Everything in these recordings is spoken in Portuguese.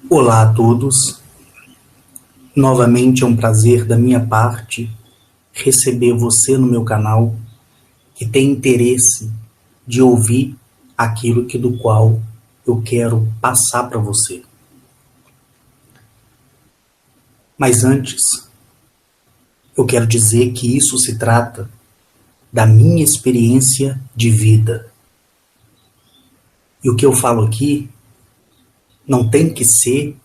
Olá a todos. Novamente é um prazer da minha parte receber você no meu canal que tem interesse de ouvir aquilo do qual eu quero passar para você. Mas antes, eu quero dizer que isso se trata da minha experiência de vida. E o que eu falo aqui não tem que ser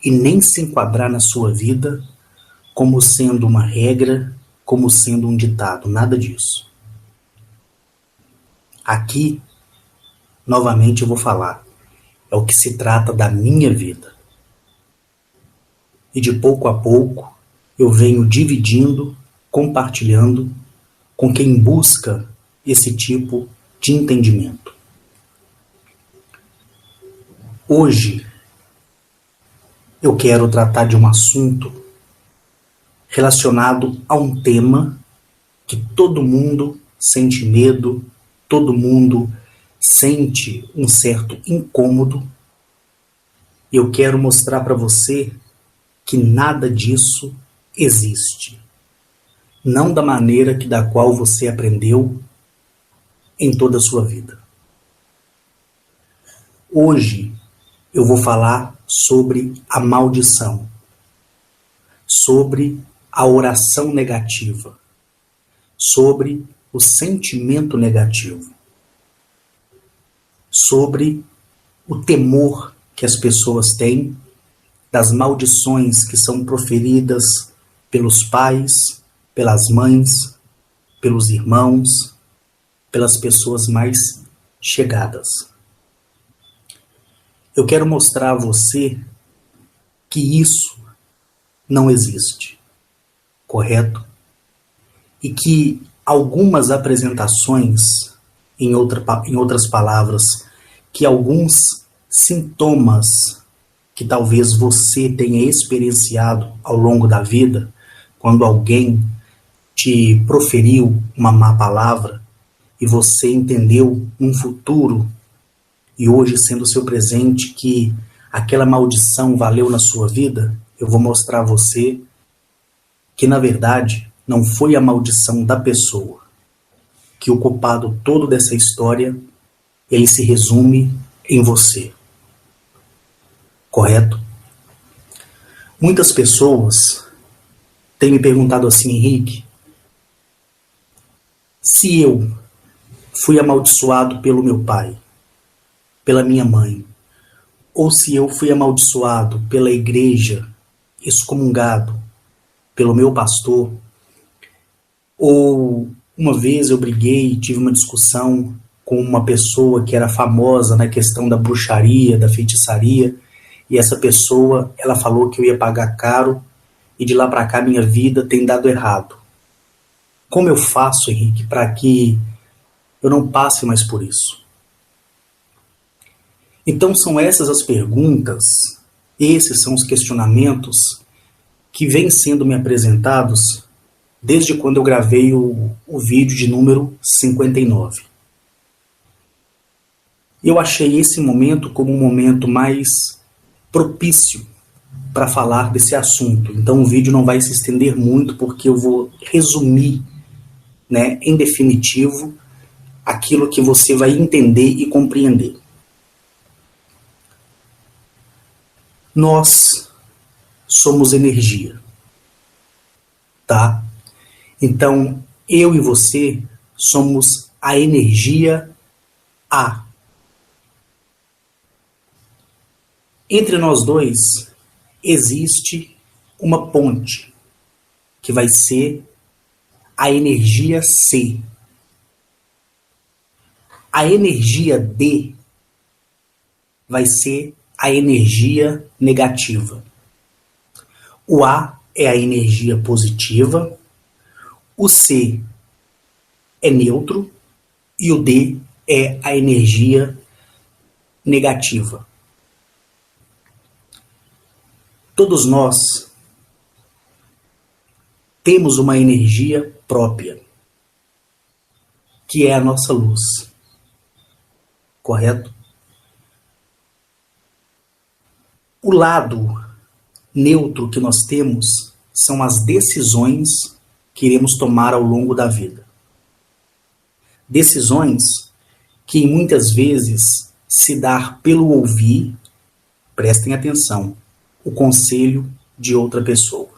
e nem se enquadrar na sua vida como sendo uma regra, como sendo um ditado, nada disso. Aqui, novamente eu vou falar, é o que se trata da minha vida. E de pouco a pouco eu venho dividindo, compartilhando com quem busca esse tipo de entendimento. Hoje eu quero tratar de um assunto relacionado a um tema que todo mundo sente medo, todo mundo sente um certo incômodo. Eu quero mostrar para você que nada disso existe. Não da maneira da qual você aprendeu em toda a sua vida. Hoje eu vou falar sobre a maldição, sobre a oração negativa, sobre o sentimento negativo, sobre o temor que as pessoas têm das maldições que são proferidas pelos pais, pelas mães, pelos irmãos, pelas pessoas mais chegadas. Eu quero mostrar a você que isso não existe, correto? E que algumas apresentações, em outras palavras, que alguns sintomas que talvez você tenha experienciado ao longo da vida, quando alguém te proferiu uma má palavra e você entendeu num futuro e hoje sendo o seu presente que aquela maldição valeu na sua vida, eu vou mostrar a você que na verdade não foi a maldição da pessoa, que o culpado todo dessa história, ele se resume em você. Correto? Muitas pessoas têm me perguntado assim: Henrique, se eu fui amaldiçoado pelo meu pai, pela minha mãe, ou se eu fui amaldiçoado pela igreja, excomungado pelo meu pastor, ou uma vez eu briguei, tive uma discussão com uma pessoa que era famosa na questão da bruxaria, da feitiçaria, e essa pessoa, ela falou que eu ia pagar caro, e de lá para cá minha vida tem dado errado. Como eu faço, Henrique, para que eu não passe mais por isso? Então são essas as perguntas, esses são os questionamentos que vêm sendo me apresentados desde quando eu gravei o vídeo de número 59. Eu achei esse momento como um momento mais propício para falar desse assunto. Então o vídeo não vai se estender muito, porque eu vou resumir, em definitivo, aquilo que você vai entender e compreender. Nós somos energia, tá? Então, eu e você somos a energia A. Entre nós dois existe uma ponte, que vai ser a energia C. A energia D vai ser a energia negativa. O A é a energia positiva, o C é neutro e o D é a energia negativa. Todos nós temos uma energia própria, que é a nossa luz. Correto? O lado neutro que nós temos são as decisões que iremos tomar ao longo da vida. Decisões que muitas vezes se dar pelo ouvir, prestem atenção, o conselho de outra pessoa.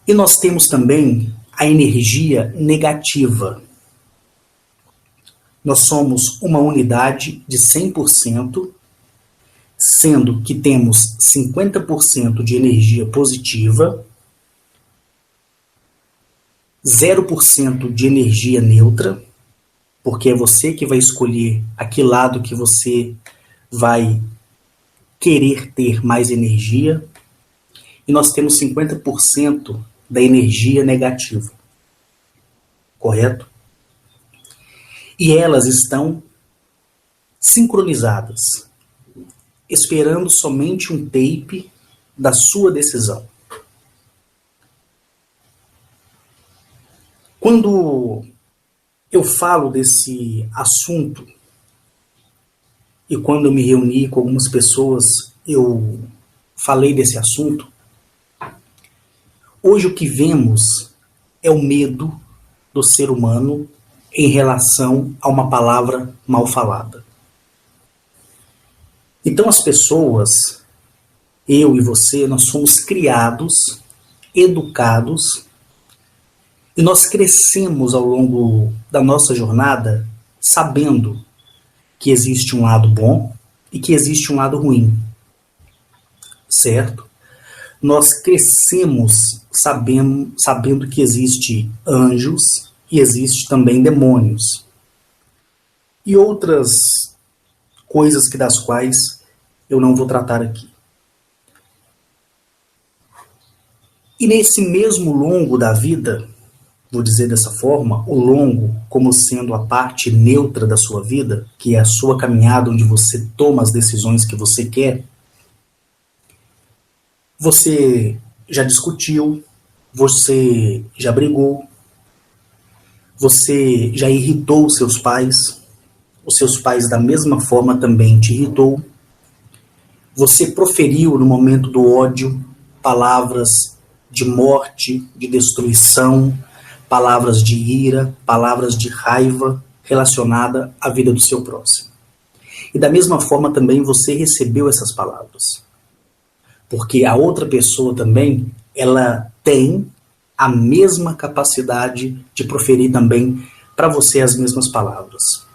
E nós temos também a energia negativa. Nós somos uma unidade de 100%, sendo que temos 50% de energia positiva, 0% de energia neutra, porque é você que vai escolher a que lado que você vai querer ter mais energia, e nós temos 50% da energia negativa, correto? E elas estão sincronizadas, esperando somente um tape da sua decisão. Quando eu falo desse assunto, e quando eu me reuni com algumas pessoas, eu falei desse assunto, hoje o que vemos é o medo do ser humano em relação a uma palavra mal falada. Então as pessoas, eu e você, nós somos criados, educados, e nós crescemos ao longo da nossa jornada sabendo que existe um lado bom e que existe um lado ruim, certo? Nós crescemos sabendo que existe anjos e existe também demônios. E outras coisas das quais eu não vou tratar aqui. E nesse mesmo longo da vida, vou dizer dessa forma, o longo como sendo a parte neutra da sua vida, que é a sua caminhada onde você toma as decisões que você quer, você já discutiu, você já brigou, você já irritou os seus pais da mesma forma também te irritou, você proferiu no momento do ódio palavras de morte, de destruição, palavras de ira, palavras de raiva relacionada à vida do seu próximo. E da mesma forma também você recebeu essas palavras. Porque a outra pessoa também, ela tem a mesma capacidade de proferir também para você as mesmas palavras.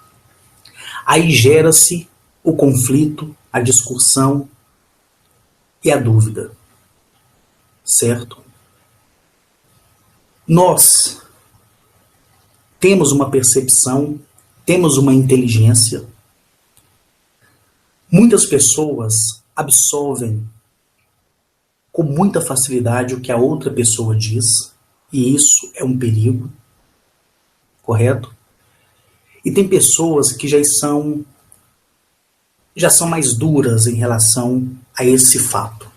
Aí gera-se o conflito, a discussão e a dúvida. Certo? Nós temos uma percepção, temos uma inteligência. Muitas pessoas absolvem com muita facilidade o que a outra pessoa diz, e isso é um perigo, correto? E tem pessoas que já são mais duras em relação a esse fato.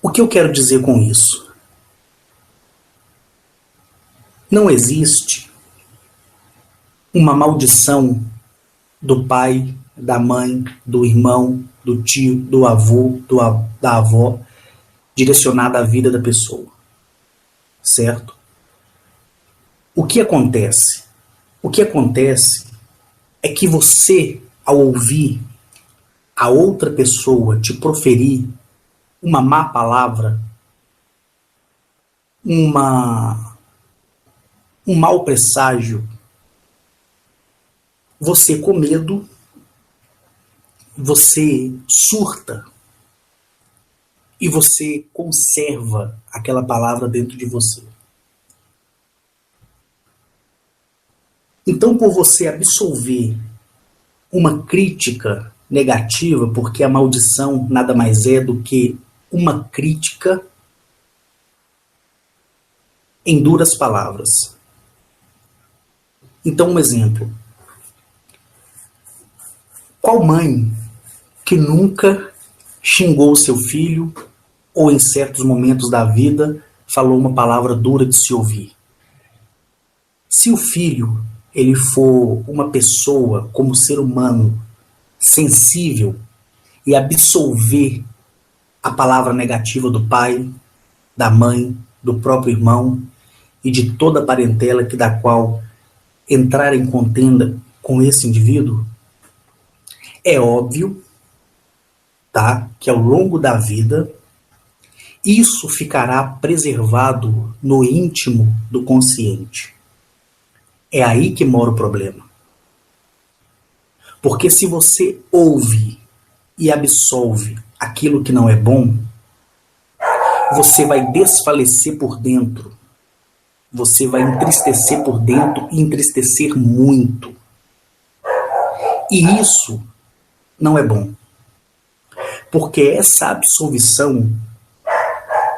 O que eu quero dizer com isso? Não existe uma maldição do pai, da mãe, do irmão, do tio, do avô, da avó, direcionada à vida da pessoa. Certo? O que acontece? O que acontece é que você, ao ouvir a outra pessoa te proferir uma má palavra, um mau presságio, você com medo, você surta e você conserva aquela palavra dentro de você. Então, por você absolver uma crítica negativa, porque a maldição nada mais é do que uma crítica em duras palavras. Então, um exemplo. Qual mãe que nunca xingou seu filho ou em certos momentos da vida falou uma palavra dura de se ouvir? Se o filho ele for uma pessoa, como ser humano, sensível e absolver a palavra negativa do pai, da mãe, do próprio irmão e de toda a parentela que da qual entrar em contenda com esse indivíduo, é óbvio, tá, que ao longo da vida isso ficará preservado no íntimo do consciente. É aí que mora o problema. Porque se você ouve e absolve aquilo que não é bom, você vai desfalecer por dentro. Você vai entristecer por dentro e entristecer muito. E isso não é bom. Porque essa absolvição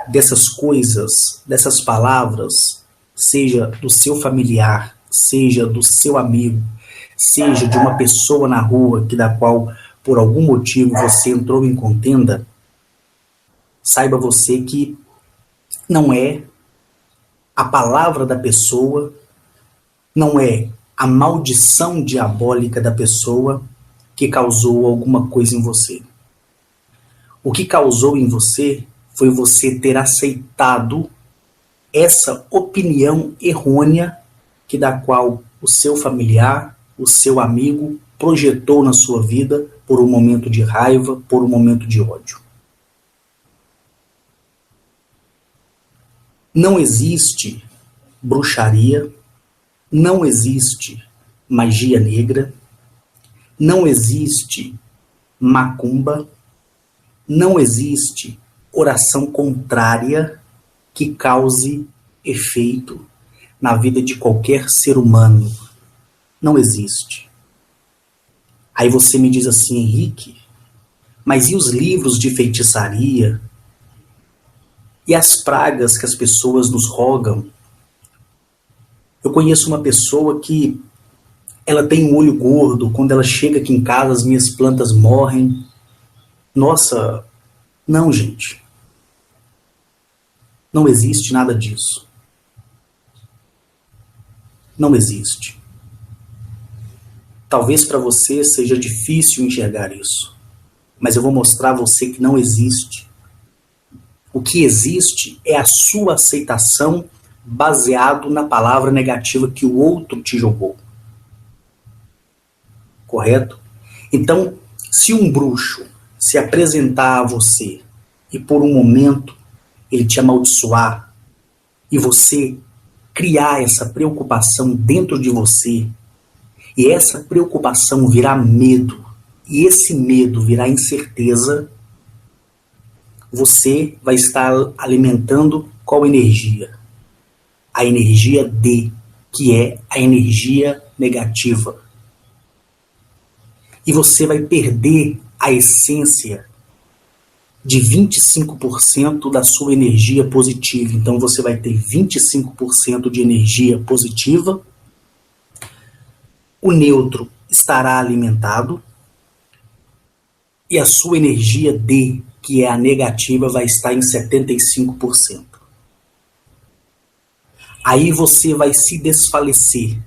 dessas coisas, dessas palavras, seja do seu familiar, seja do seu amigo, seja de uma pessoa na rua que da qual por algum motivo você entrou em contenda, saiba você que não é a palavra da pessoa, não é a maldição diabólica da pessoa que causou alguma coisa em você. O que causou em você foi você ter aceitado essa opinião errônea que da qual o seu familiar, o seu amigo projetou na sua vida por um momento de raiva, por um momento de ódio. Não existe bruxaria, não existe magia negra, não existe macumba, não existe oração contrária que cause efeito na vida de qualquer ser humano. Não existe. Aí você me diz assim, Henrique, mas e os livros de feitiçaria? E as pragas que as pessoas nos rogam? Eu conheço uma pessoa que ela tem um olho gordo, quando ela chega aqui em casa as minhas plantas morrem. Nossa, não, gente. Não existe nada disso. Não existe. Talvez para você seja difícil enxergar isso, mas eu vou mostrar a você que não existe. O que existe é a sua aceitação baseado na palavra negativa que o outro te jogou. Correto? Então, se um bruxo se apresentar a você e por um momento ele te amaldiçoar e você criar essa preocupação dentro de você e essa preocupação virar medo e esse medo virar incerteza, você vai estar alimentando qual energia? A energia D, que é a energia negativa. E você vai perder a essência de 25% da sua energia positiva. Então você vai ter 25% de energia positiva, o neutro estará alimentado e a sua energia D, que é a negativa, vai estar em 75%. Aí você vai se desfalecer,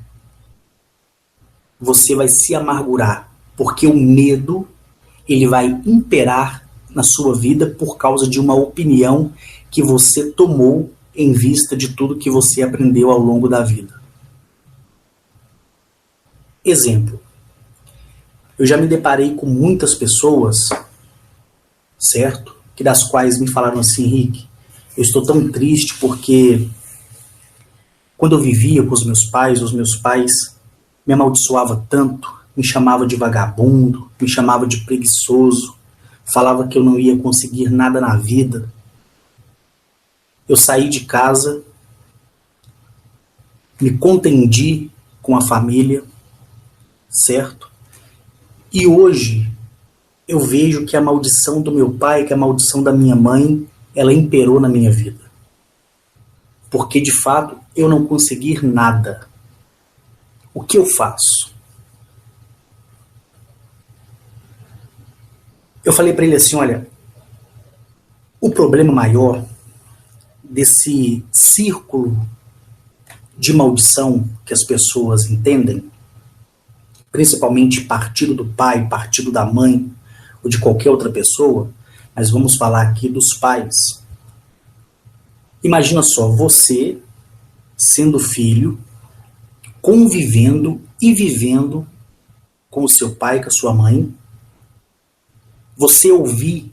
você vai se amargurar, porque o medo ele vai imperar na sua vida por causa de uma opinião que você tomou em vista de tudo que você aprendeu ao longo da vida. Exemplo, eu já me deparei com muitas pessoas, certo? Que das quais me falaram assim, Henrique, eu estou tão triste porque quando eu vivia com os meus pais me amaldiçoavam tanto, me chamava de vagabundo, me chamava de preguiçoso, falava que eu não ia conseguir nada na vida. Eu saí de casa, me contendi com a família, certo? E hoje eu vejo que a maldição do meu pai, que a maldição da minha mãe, ela imperou na minha vida. Porque de fato eu não consegui nada. O que eu faço? Eu falei para ele assim, olha, o problema maior desse círculo de maldição que as pessoas entendem, principalmente partido do pai, partido da mãe ou de qualquer outra pessoa, mas vamos falar aqui dos pais. Imagina só, você sendo filho, convivendo e vivendo com o seu pai, com a sua mãe, você ouvir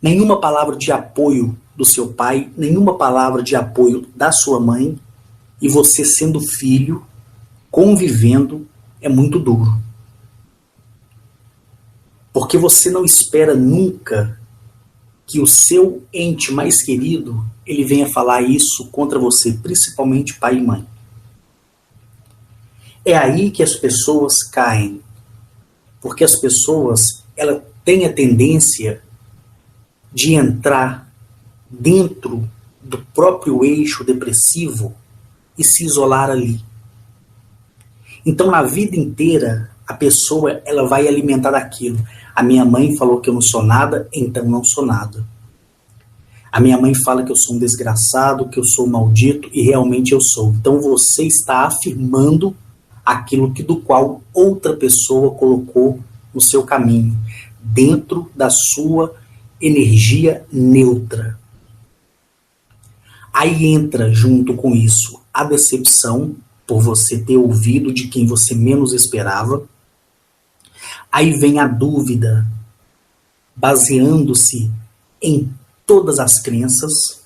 nenhuma palavra de apoio do seu pai, nenhuma palavra de apoio da sua mãe, e você sendo filho, convivendo, é muito duro. Porque você não espera nunca que o seu ente mais querido, ele venha falar isso contra você, principalmente pai e mãe. É aí que as pessoas caem. Porque as pessoas, elas têm a tendência de entrar dentro do próprio eixo depressivo e se isolar ali. Então, na vida inteira, a pessoa ela vai alimentar aquilo. A minha mãe falou que eu não sou nada, então não sou nada. A minha mãe fala que eu sou um desgraçado, que eu sou um maldito, e realmente eu sou. Então, você está afirmando aquilo que do qual outra pessoa colocou no seu caminho, dentro da sua energia neutra. Aí entra junto com isso a decepção por você ter ouvido de quem você menos esperava. Aí vem a dúvida, baseando-se em todas as crenças,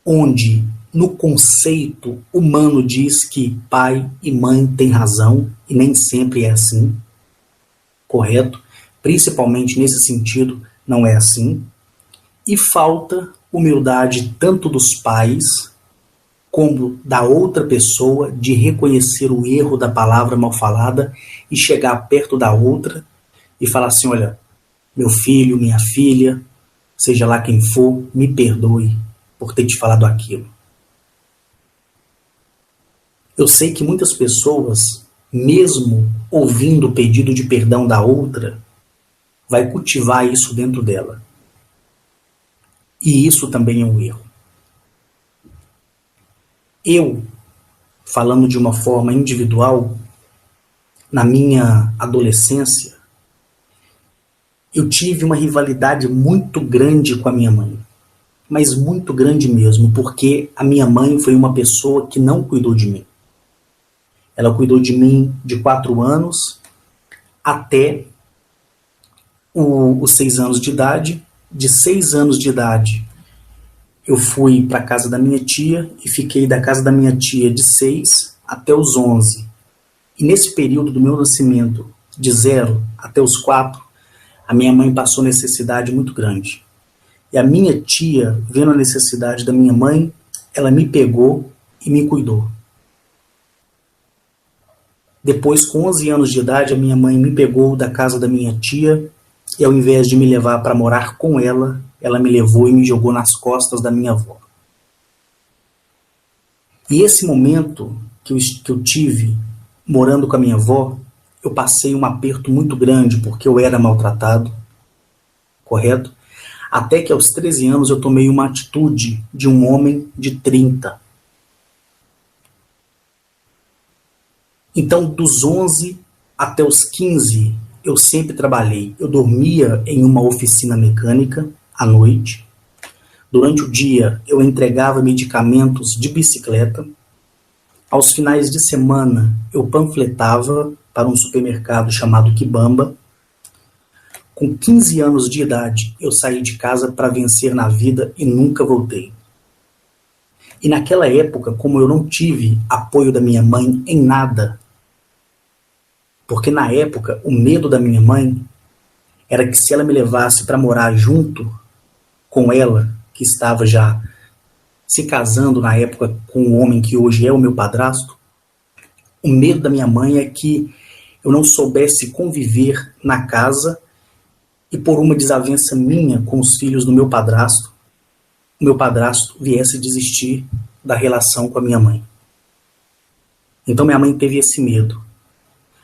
onde no conceito humano diz que pai e mãe têm razão, e nem sempre é assim, correto? Principalmente nesse sentido, não é assim. E falta humildade tanto dos pais como da outra pessoa de reconhecer o erro da palavra mal falada e chegar perto da outra e falar assim, olha, meu filho, minha filha, seja lá quem for, me perdoe por ter te falado aquilo. Eu sei que muitas pessoas, mesmo ouvindo o pedido de perdão da outra, vai cultivar isso dentro dela. E isso também é um erro. Eu, falando de uma forma individual, na minha adolescência, eu tive uma rivalidade muito grande com a minha mãe. Mas muito grande mesmo, porque a minha mãe foi uma pessoa que não cuidou de mim. Ela cuidou de mim de 4 anos até os 6 anos de idade. De 6 anos de idade, eu fui para a casa da minha tia e fiquei da casa da minha tia de 6 até os 11. E nesse período do meu nascimento, de 0 até os 4, a minha mãe passou necessidade muito grande. E a minha tia, vendo a necessidade da minha mãe, ela me pegou e me cuidou. Depois, com 11 anos de idade, a minha mãe me pegou da casa da minha tia e ao invés de me levar para morar com ela, ela me levou e me jogou nas costas da minha avó. E esse momento que eu tive morando com a minha avó, eu passei um aperto muito grande porque eu era maltratado, correto? Até que aos 13 anos eu tomei uma atitude de um homem de 30. Então, dos 11 até os 15, eu sempre trabalhei. Eu dormia em uma oficina mecânica à noite. Durante o dia, eu entregava medicamentos de bicicleta. Aos finais de semana, eu panfletava para um supermercado chamado Quibamba. Com 15 anos de idade, eu saí de casa para vencer na vida e nunca voltei. E naquela época, como eu não tive apoio da minha mãe em nada, porque na época o medo da minha mãe era que se ela me levasse para morar junto com ela, que estava já se casando na época com o homem que hoje é o meu padrasto, o medo da minha mãe é que eu não soubesse conviver na casa e por uma desavença minha com os filhos do meu padrasto, o meu padrasto viesse desistir da relação com a minha mãe. Então minha mãe teve esse medo.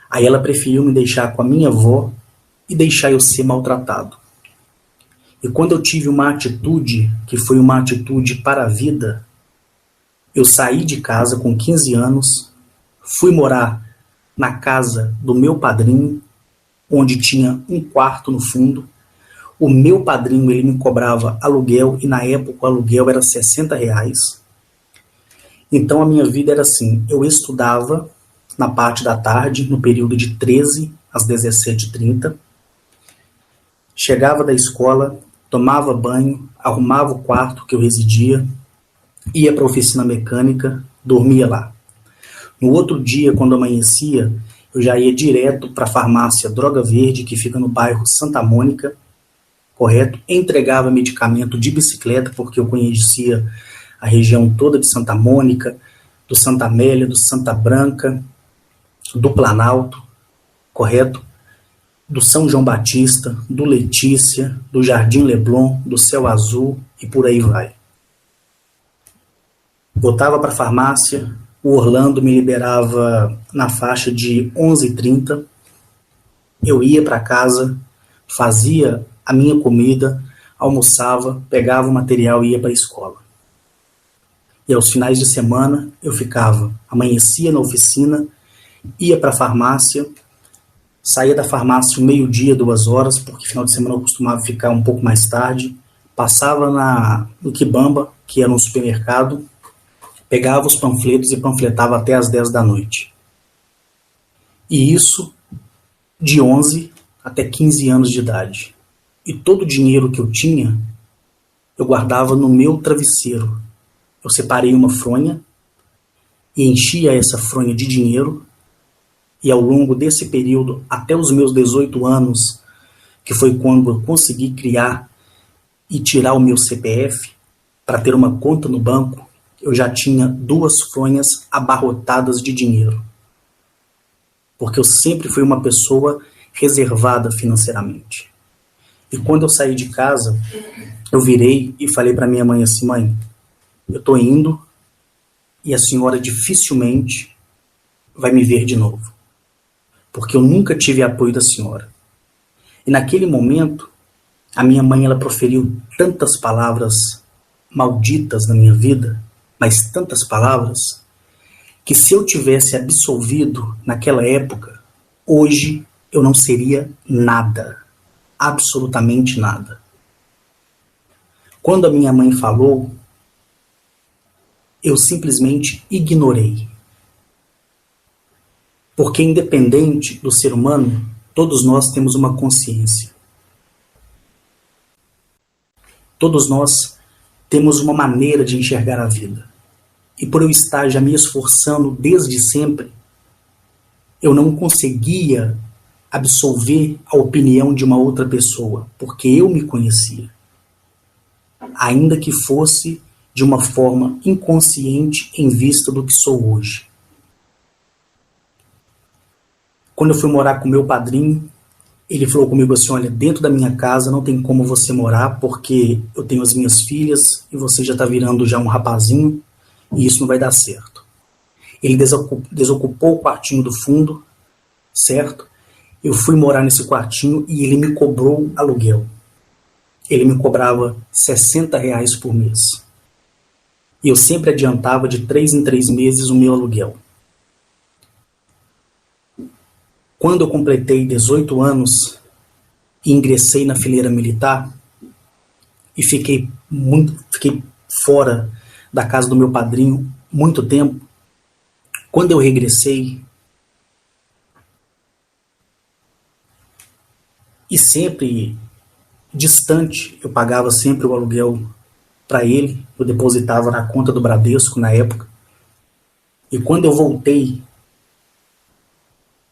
Aí ela preferiu me deixar com a minha avó e deixar eu ser maltratado. E quando eu tive uma atitude, que foi uma atitude para a vida, Eu saí de casa com 15 anos, fui morar na casa do meu padrinho, onde tinha um quarto no fundo. O meu padrinho, ele me cobrava aluguel, e na época o aluguel era R$ 60. Então a minha vida era assim: eu estudava na parte da tarde, no período de 13 às 17h30, chegava da escola, tomava banho, arrumava o quarto que eu residia, ia para a oficina mecânica, dormia lá. No outro dia, quando amanhecia, eu já ia direto para a farmácia Droga Verde, que fica no bairro Santa Mônica, correto? Entregava medicamento de bicicleta, porque eu conhecia a região toda de Santa Mônica, do Santa Amélia, do Santa Branca, do Planalto, correto? Do São João Batista, do Letícia, do Jardim Leblon, do Céu Azul e por aí vai. Voltava para a farmácia, o Orlando me liberava na faixa de 11h30, eu ia para casa, fazia a minha comida, almoçava, pegava o material e ia para a escola. E aos finais de semana eu ficava, amanhecia na oficina, ia para a farmácia, saía da farmácia meio-dia, 2 horas, porque final de semana eu costumava ficar um pouco mais tarde, passava no Quibamba, que era um supermercado, pegava os panfletos e panfletava até às 10 da noite. E isso de 11 até 15 anos de idade. E todo o dinheiro que eu tinha, eu guardava no meu travesseiro. Eu separei uma fronha e enchia essa fronha de dinheiro, e ao longo desse período, até os meus 18 anos, que foi quando eu consegui criar e tirar o meu CPF para ter uma conta no banco, eu já tinha 2 fronhas abarrotadas de dinheiro. Porque eu sempre fui uma pessoa reservada financeiramente. E quando eu saí de casa, eu virei e falei para minha mãe assim: mãe, eu estou indo e a senhora dificilmente vai me ver de novo. Porque eu nunca tive apoio da senhora. E naquele momento, a minha mãe, ela proferiu tantas palavras malditas na minha vida, mas tantas palavras, que se eu tivesse absolvido naquela época, hoje eu não seria nada, absolutamente nada. Quando a minha mãe falou, eu simplesmente ignorei. Porque independente do ser humano, todos nós temos uma consciência. Todos nós temos uma maneira de enxergar a vida. E por eu estar já me esforçando desde sempre, eu não conseguia absolver a opinião de uma outra pessoa, porque eu me conhecia. Ainda que fosse de uma forma inconsciente em vista do que sou hoje. Quando eu fui morar com meu padrinho, ele falou comigo assim: olha, dentro da minha casa não tem como você morar, porque eu tenho as minhas filhas e você já está virando já um rapazinho e isso não vai dar certo. Ele desocupou o quartinho do fundo, certo? Eu fui morar nesse quartinho e ele me cobrou aluguel. Ele me cobrava R$ 60 por mês. E eu sempre adiantava de 3 em 3 meses o meu aluguel. Quando eu completei 18 anos e ingressei na fileira militar e fiquei fora da casa do meu padrinho muito tempo, quando eu regressei, e sempre distante, eu pagava sempre o aluguel para ele, eu depositava na conta do Bradesco na época, e quando eu voltei,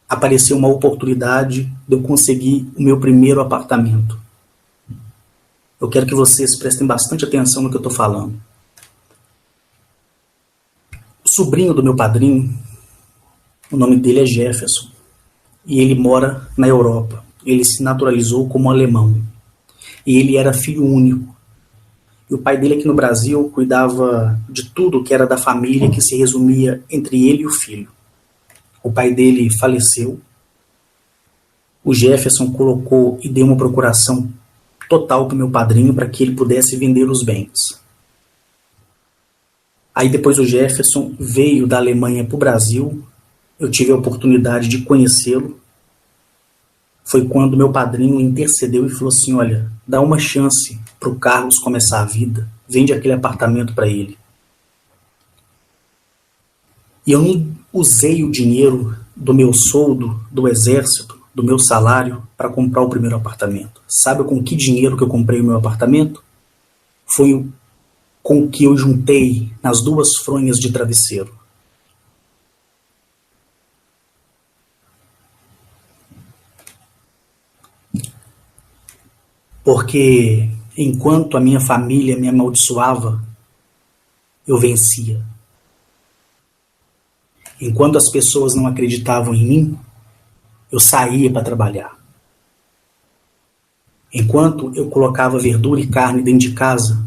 apareceu uma oportunidade de eu conseguir o meu primeiro apartamento. Eu quero que vocês prestem bastante atenção no que eu estou falando. O sobrinho do meu padrinho, o nome dele é Jefferson, e ele mora na Europa. Ele se naturalizou como alemão, e ele era filho único. E o pai dele aqui no Brasil cuidava de tudo que era da família, que se resumia entre ele e o filho. O pai dele faleceu, o Jefferson colocou e deu uma procuração total para o meu padrinho para que ele pudesse vender os bens. Aí depois o Jefferson veio da Alemanha para o Brasil, eu tive a oportunidade de conhecê-lo. Foi quando meu padrinho intercedeu e falou assim, olha, dá uma chance para o Carlos começar a vida, vende aquele apartamento para ele. E eu não usei o dinheiro do meu soldo, do exército, do meu salário, para comprar o primeiro apartamento. Sabe com que dinheiro que eu comprei o meu apartamento? Foi com o que eu juntei nas 2 fronhas de travesseiro. Porque enquanto a minha família me amaldiçoava, eu vencia. Enquanto as pessoas não acreditavam em mim, eu saía para trabalhar. Enquanto eu colocava verdura e carne dentro de casa,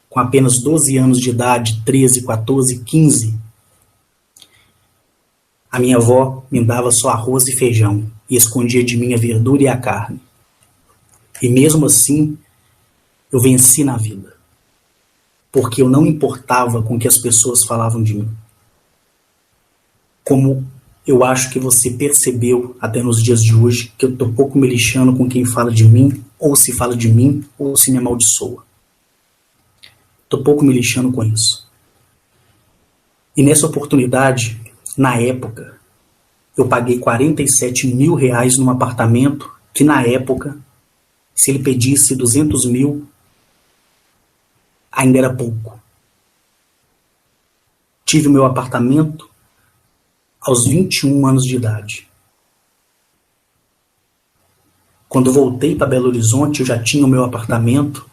com apenas 12 anos de idade, 13, 14, 15, a minha avó me dava só arroz e feijão e escondia de mim a verdura e a carne. E mesmo assim, eu venci na vida. Porque eu não importava com o que as pessoas falavam de mim. Como eu acho que você percebeu até nos dias de hoje, que eu tô pouco me lixando com quem fala de mim, ou se fala de mim, ou se me amaldiçoa. Tô pouco me lixando com isso. E nessa oportunidade, na época, eu paguei 47 mil reais num apartamento que na época, se ele pedisse 200 mil, ainda era pouco. Tive o meu apartamento aos 21 anos de idade. Quando voltei para Belo Horizonte, eu já tinha o meu apartamento.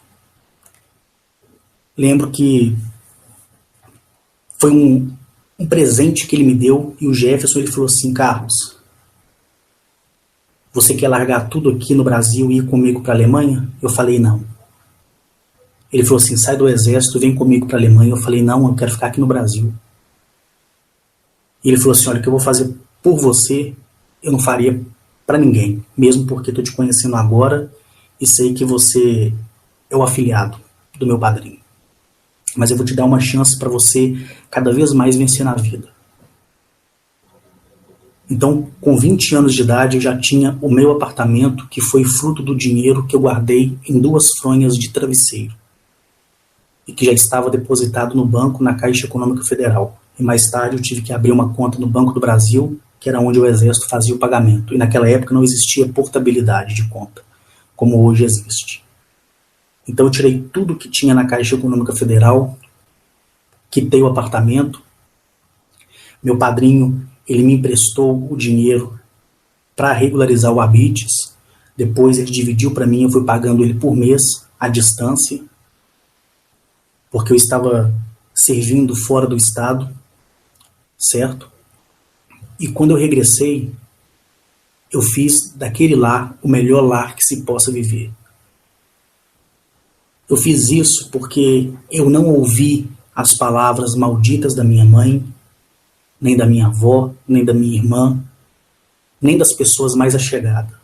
Lembro que foi um presente que ele me deu e o Jefferson ele falou assim, Carlos, você quer largar tudo aqui no Brasil e ir comigo para a Alemanha? Eu falei não. Ele falou assim, sai do exército, vem comigo para a Alemanha. Eu falei não, eu quero ficar aqui no Brasil. E ele falou assim, olha, o que eu vou fazer por você, eu não faria para ninguém, mesmo porque estou te conhecendo agora e sei que você é o afilhado do meu padrinho. Mas eu vou te dar uma chance para você cada vez mais vencer na vida. Então, com 20 anos de idade, eu já tinha o meu apartamento, que foi fruto do dinheiro que eu guardei em 2 fronhas de travesseiro. E que já estava depositado no banco, na Caixa Econômica Federal. E mais tarde eu tive que abrir uma conta no Banco do Brasil, que era onde o Exército fazia o pagamento. E naquela época não existia portabilidade de conta, como hoje existe. Então eu tirei tudo que tinha na Caixa Econômica Federal, quitei o apartamento. Meu padrinho, ele me emprestou o dinheiro para regularizar o habites. Depois ele dividiu para mim, eu fui pagando ele por mês, à distância, porque eu estava servindo fora do estado, certo? E quando eu regressei, eu fiz daquele lar o melhor lar que se possa viver. Eu fiz isso porque eu não ouvi as palavras malditas da minha mãe, nem da minha avó, nem da minha irmã, nem das pessoas mais allegadas.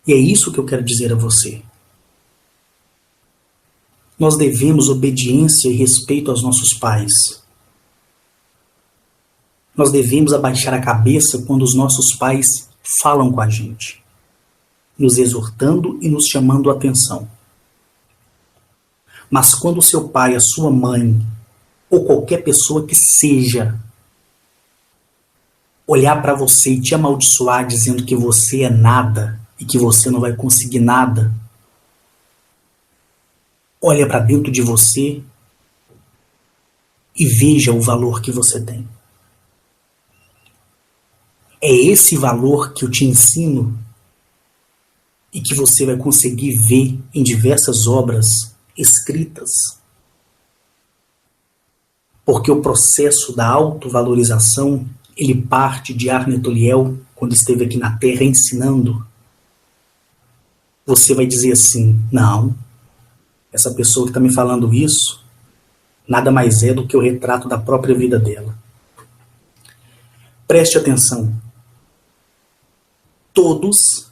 E é isso que eu quero dizer a você. Nós devemos obediência e respeito aos nossos pais. Nós devemos abaixar a cabeça quando os nossos pais falam com a gente, nos exortando e nos chamando a atenção. Mas quando o seu pai, a sua mãe, ou qualquer pessoa que seja, olhar para você e te amaldiçoar dizendo que você é nada e que você não vai conseguir nada, olha para dentro de você e veja o valor que você tem. É esse valor que eu te ensino e que você vai conseguir ver em diversas obras escritas. Porque o processo da autovalorização, ele parte de Arne Toliel, quando esteve aqui na Terra ensinando. Você vai dizer assim, não, essa pessoa que está me falando isso, nada mais é do que o retrato da própria vida dela. Preste atenção. Todos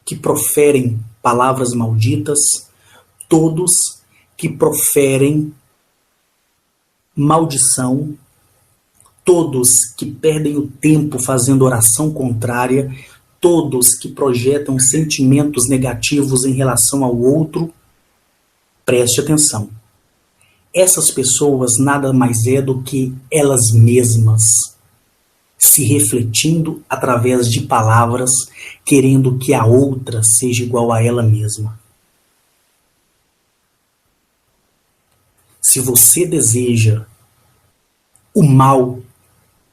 que proferem palavras malditas, todos que proferem maldição, todos que perdem o tempo fazendo oração contrária, todos que projetam sentimentos negativos em relação ao outro, preste atenção. Essas pessoas nada mais é do que elas mesmas, se refletindo através de palavras, querendo que a outra seja igual a ela mesma. Se você deseja o mal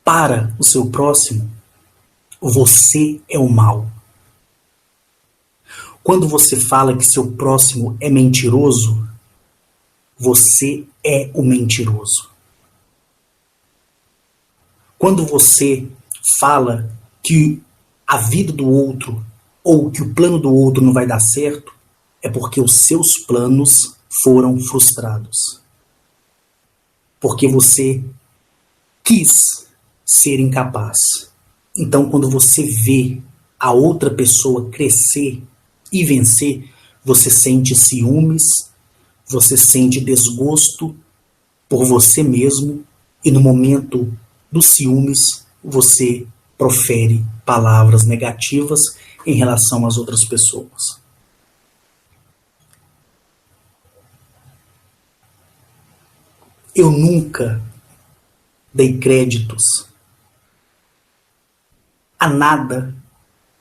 para o seu próximo, você é o mal. Quando você fala que seu próximo é mentiroso, você é o mentiroso. Quando você fala que a vida do outro ou que o plano do outro não vai dar certo, é porque os seus planos foram frustrados. Porque você quis ser incapaz. Então, quando você vê a outra pessoa crescer e vencer, você sente ciúmes, você sente desgosto por você mesmo e no momento dos ciúmes você profere palavras negativas em relação às outras pessoas. Eu nunca dei créditos a nada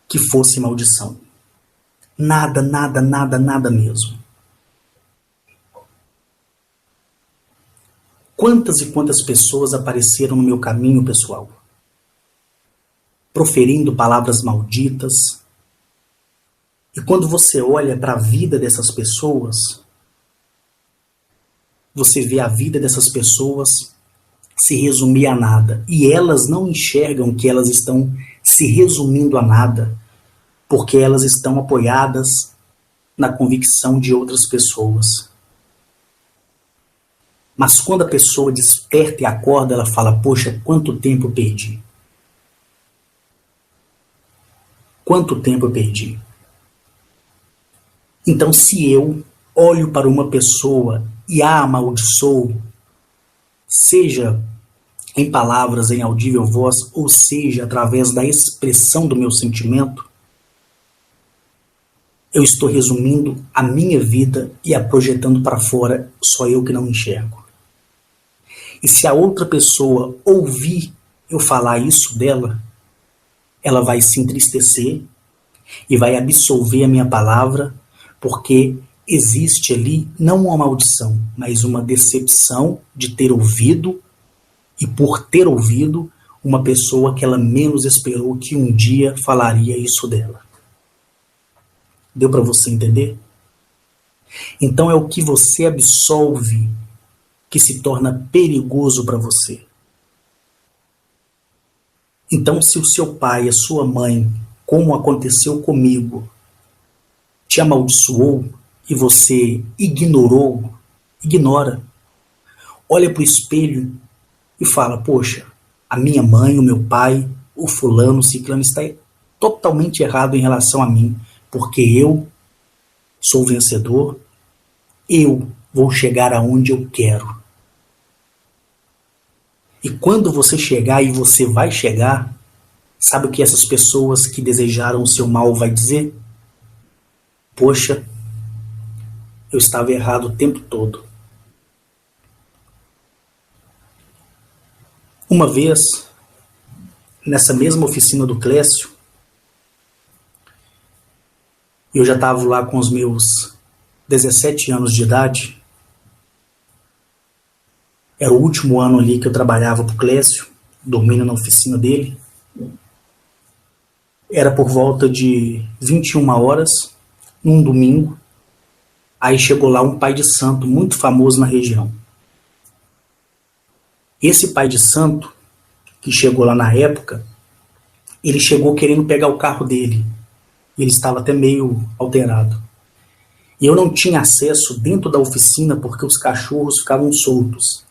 que fosse maldição. Nada, nada, nada, nada mesmo. Quantas e quantas pessoas apareceram no meu caminho, pessoal, proferindo palavras malditas. E quando você olha para a vida dessas pessoas, você vê a vida dessas pessoas se resumir a nada. E elas não enxergam que elas estão se resumindo a nada, porque elas estão apoiadas na convicção de outras pessoas. Mas quando a pessoa desperta e acorda, ela fala, poxa, quanto tempo eu perdi? Quanto tempo eu perdi? Então, se eu olho para uma pessoa e a amaldiçoo, seja em palavras, em audível voz, ou seja, através da expressão do meu sentimento, eu estou resumindo a minha vida e a projetando para fora, só eu que não enxergo. E se a outra pessoa ouvir eu falar isso dela, ela vai se entristecer e vai absolver a minha palavra, porque existe ali não uma maldição, mas uma decepção de ter ouvido, e por ter ouvido, uma pessoa que ela menos esperou que um dia falaria isso dela. Deu para você entender? Então é o que você absolve que se torna perigoso para você. Então, se o seu pai, a sua mãe, como aconteceu comigo, te amaldiçoou e você ignorou, ignora. Olha para o espelho e fala, poxa, a minha mãe, o meu pai, o fulano, o ciclano está totalmente errado em relação a mim, porque eu sou vencedor, eu vou chegar aonde eu quero. E quando você chegar, e você vai chegar, sabe o que essas pessoas que desejaram o seu mal vai dizer? Poxa, eu estava errado o tempo todo. Uma vez, nessa mesma oficina do Clécio, eu já estava lá com os meus 17 anos de idade. Era o último ano ali que eu trabalhava para o Clécio, dormindo na oficina dele. Era por volta de 21 horas, num domingo. Aí chegou lá um pai de santo muito famoso na região. Esse pai de santo, que chegou lá na época, ele chegou querendo pegar o carro dele. Ele estava até meio alterado. E eu não tinha acesso dentro da oficina porque os cachorros ficavam soltos.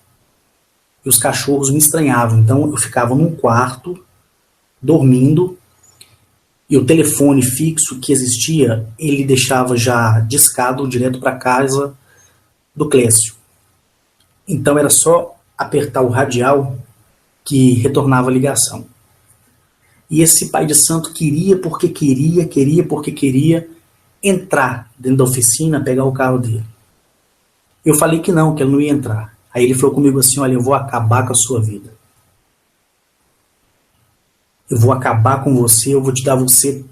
E os cachorros me estranhavam. Então eu ficava num quarto, dormindo, e o telefone fixo que existia, ele deixava já discado direto para a casa do Clécio. Então era só apertar o radial que retornava a ligação. E esse pai de santo queria porque queria entrar dentro da oficina, pegar o carro dele. Eu falei que ele não ia entrar. Aí ele falou comigo assim, olha, eu vou acabar com a sua vida. Eu vou acabar com você, eu vou te dar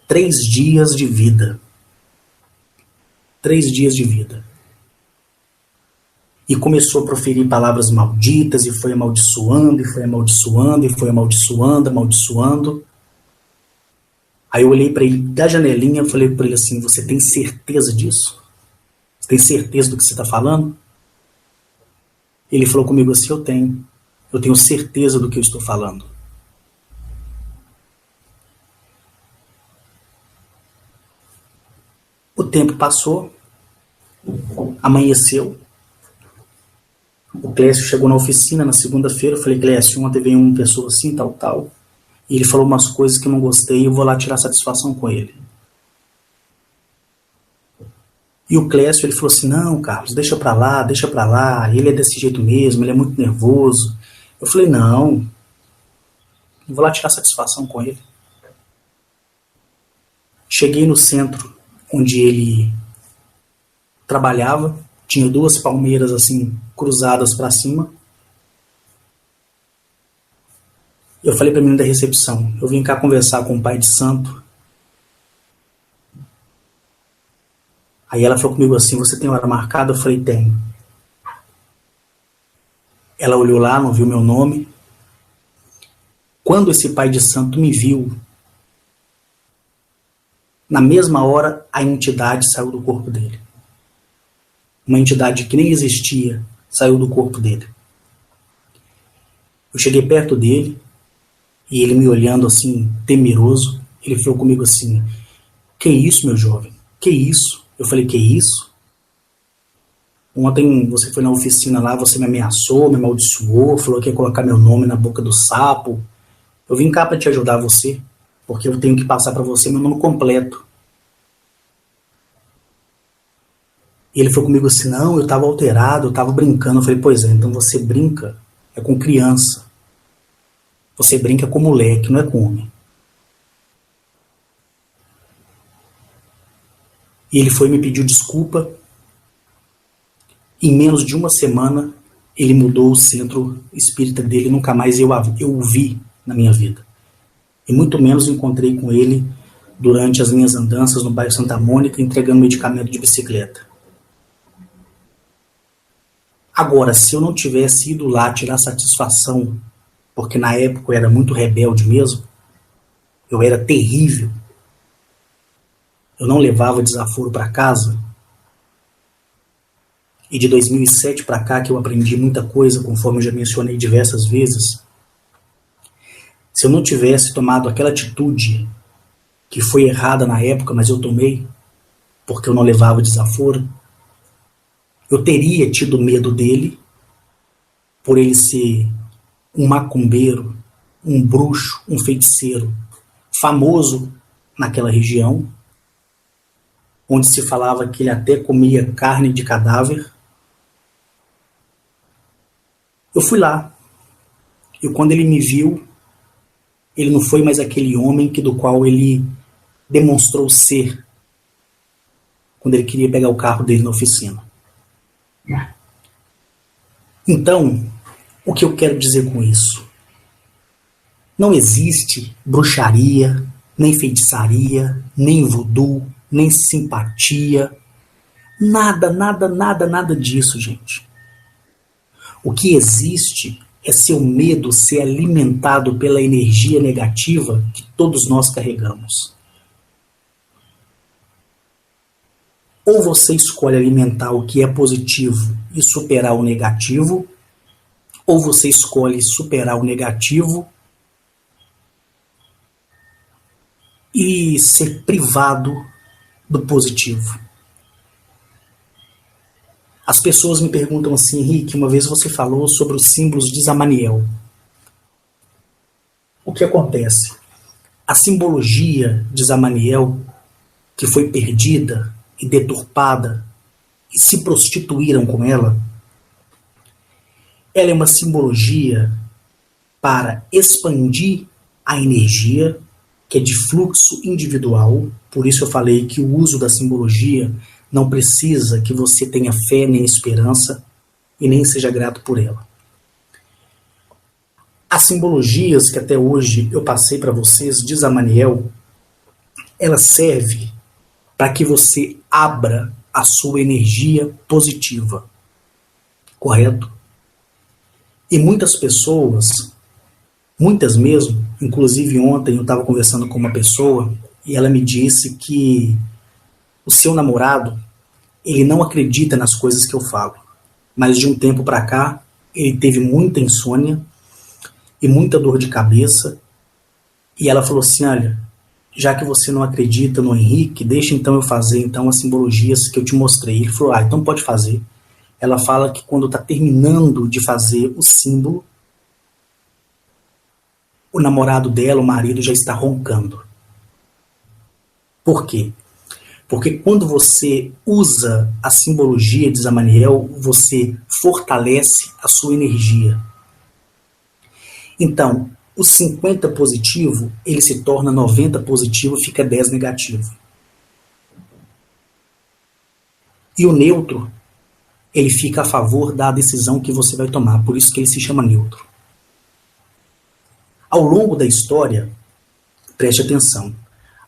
3 dias de vida. 3 dias de vida. E começou a proferir palavras malditas, e foi amaldiçoando, amaldiçoando. Aí eu olhei para ele da janelinha e falei para ele assim, você tem certeza disso? Você tem certeza do que você está falando? Ele falou comigo assim, eu tenho certeza do que eu estou falando. O tempo passou, amanheceu, o Clécio chegou na oficina na segunda-feira, eu falei, Clécio, ontem veio uma pessoa assim, tal, e ele falou umas coisas que eu não gostei e eu vou lá tirar satisfação com ele. E o Clécio, ele falou assim, não, Carlos, deixa pra lá, ele é desse jeito mesmo, ele é muito nervoso. Eu falei, não, eu vou lá tirar satisfação com ele. Cheguei no centro onde ele trabalhava, tinha 2 palmeiras assim, cruzadas para cima. Eu falei para a menina da recepção, eu vim cá conversar com o pai de santo. Aí ela falou comigo assim, você tem hora marcada? Eu falei, tem. Ela olhou lá, não viu meu nome. Quando esse pai de santo me viu, na mesma hora a entidade saiu do corpo dele. Uma entidade que nem existia saiu do corpo dele. Eu cheguei perto dele e ele me olhando assim, temeroso, ele falou comigo assim, que isso, meu jovem? Que isso? Eu falei, que isso? Ontem você foi na oficina lá, você me ameaçou, me amaldiçoou, falou que ia colocar meu nome na boca do sapo. Eu vim cá para te ajudar você, porque eu tenho que passar para você meu nome completo. E ele falou comigo assim, não, eu estava alterado, eu estava brincando. Eu falei, pois é, então você brinca é com criança. Você brinca com moleque, não é com homem. E ele foi e me pediu desculpa. Em menos de uma semana, ele mudou o centro espírita dele. Nunca mais eu o vi na minha vida. E muito menos encontrei com ele durante as minhas andanças no bairro Santa Mônica, entregando medicamento de bicicleta. Agora, se eu não tivesse ido lá tirar satisfação, porque na época eu era muito rebelde mesmo, eu era terrível, eu não levava desaforo para casa, e de 2007 para cá que eu aprendi muita coisa, conforme eu já mencionei diversas vezes, se eu não tivesse tomado aquela atitude que foi errada na época, mas eu tomei, porque eu não levava desaforo, eu teria tido medo dele, por ele ser um macumbeiro, um bruxo, um feiticeiro, famoso naquela região, onde se falava que ele até comia carne de cadáver. Eu fui lá, e quando ele me viu, ele não foi mais aquele homem do qual ele demonstrou ser, quando ele queria pegar o carro dele na oficina. Então, o que eu quero dizer com isso? Não existe bruxaria, nem feitiçaria, nem voodoo, nem simpatia. Nada disso, gente. O que existe é seu medo ser alimentado pela energia negativa que todos nós carregamos. Ou você escolhe alimentar o que é positivo e superar o negativo, ou você escolhe superar o negativo e ser privado do positivo. As pessoas me perguntam assim, Henrique, uma vez você falou sobre os símbolos de Zamaniel. O que acontece? A simbologia de Zamaniel, que foi perdida e deturpada, e se prostituíram com ela, Ela é uma simbologia para expandir a energia, que é de fluxo individual. Por isso eu falei que o uso da simbologia não precisa que você tenha fé nem esperança e nem seja grato por ela. As simbologias que até hoje eu passei para vocês de Zamaniel, ela serve para que você abra a sua energia positiva, correto? E muitas pessoas, muitas mesmo, inclusive ontem eu estava conversando com uma pessoa e ela me disse que o seu namorado, ele não acredita nas coisas que eu falo, mas de um tempo para cá ele teve muita insônia e muita dor de cabeça, e ela falou assim, olha, já que você não acredita no Henrique, deixa então eu fazer então as simbologias que eu te mostrei. Ele falou, então pode fazer. Ela fala que quando está terminando de fazer o símbolo, o namorado dela, o marido, já está roncando. Por quê? Porque quando você usa a simbologia de Zamaniel, você fortalece a sua energia. Então, o 50 positivo, ele se torna 90 positivo e fica 10 negativo. E o neutro, ele fica a favor da decisão que você vai tomar, por isso que ele se chama neutro. Ao longo da história, preste atenção,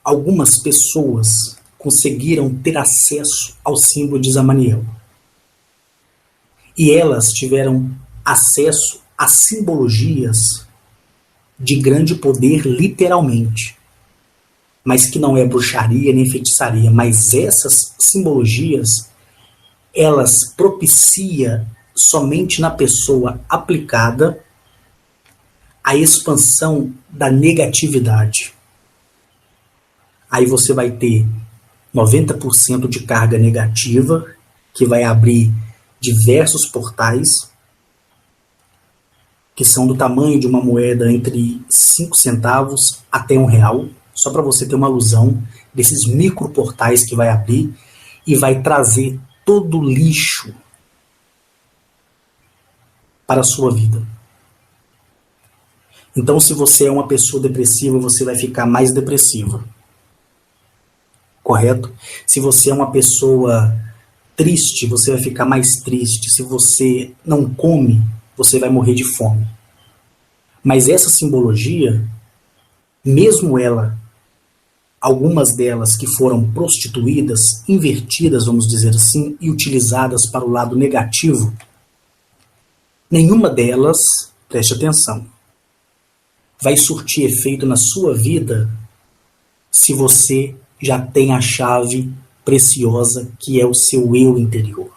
algumas pessoas conseguiram ter acesso ao símbolo de Zamaniel. E elas tiveram acesso a simbologias de grande poder, literalmente. Mas que não é bruxaria nem feitiçaria. Mas essas simbologias, elas propiciam somente na pessoa aplicada a expansão da negatividade. Aí você vai ter 90% de carga negativa, que vai abrir diversos portais, que são do tamanho de uma moeda entre 5 centavos até R$1, só para você ter uma alusão desses microportais que vai abrir e vai trazer todo o lixo para a sua vida. Então, se você é uma pessoa depressiva, você vai ficar mais depressiva. Correto? Se você é uma pessoa triste, você vai ficar mais triste. Se você não come, você vai morrer de fome. Mas essa simbologia, mesmo ela, algumas delas que foram prostituídas, invertidas, vamos dizer assim, e utilizadas para o lado negativo, nenhuma delas, preste atenção, vai surtir efeito na sua vida se você já tem a chave preciosa que é o seu eu interior.